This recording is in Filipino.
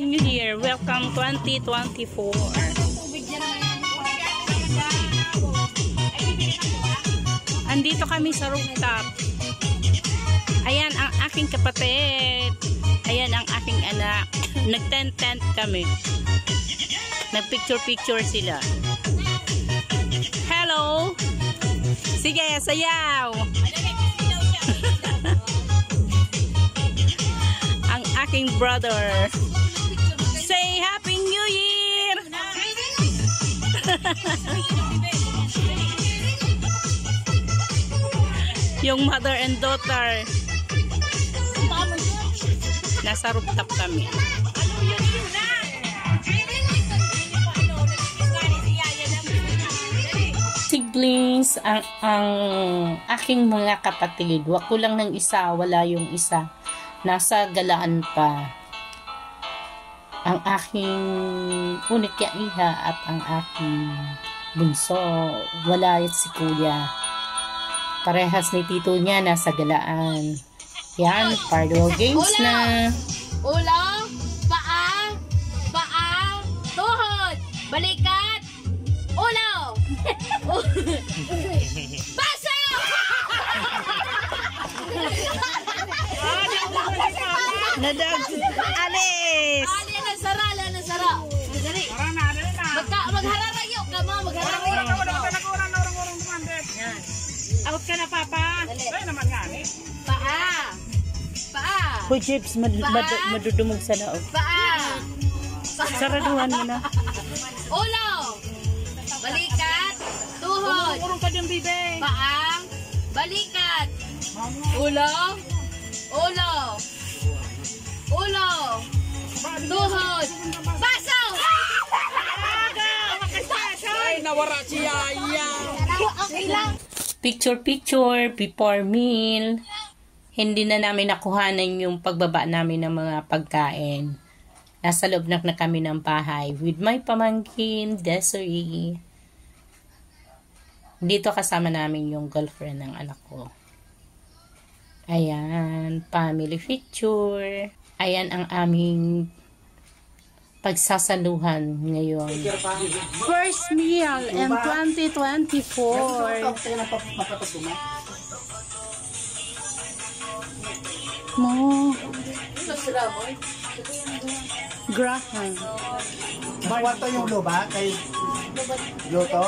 New Year, welcome 2024. Andito kami sa rooftop. Ayan ang aking kapatid. Ayan ang aking anak. Nag-tent kami. Nag-picture sila. Hello! Sige, sayaw! Ang aking brother. Say Happy New Year! Yung mother and daughter. Nasa rooftop kami. Siblings ang aking mga kapatid. Wako lang ng isa, wala yung isa. Nasa galaan pa. Ang aking unit kya iha at ang aking bunso. Wala si kuya. Parehas ni tito niya nasa galaan. Yan, Pardo Games na. Ulo, paa, tuhod, balikat, ulo. Baso! Nadag, alis! Nasara. Dali. Maghararayo ka mo, maghararayo. Out ka na, Papa. Ay, naman nga, eh. Paa. Hoy, Jeps, madudumog sa laog. Paa. Saraduhan mo na. Ulo. Balikat. Tuhod. Urong ka dyan, bibe. Paa. Balikat. Ulo. Tuhod. Baso! Ay, nawara si Yaya. Okay lang. Picture before meal. Hindi na namin nakuhanan yung pagbaba namin ng mga pagkain. Nasa loob na kami ng bahay with my pamangkin, Desiree. Dito kasama namin yung girlfriend ng anak ko. Ayan, family picture. Ayan ang aming pagsasaluhan ngayon. First meal in 2024. Mo. Graham. Kwarto yung luba kay Luto.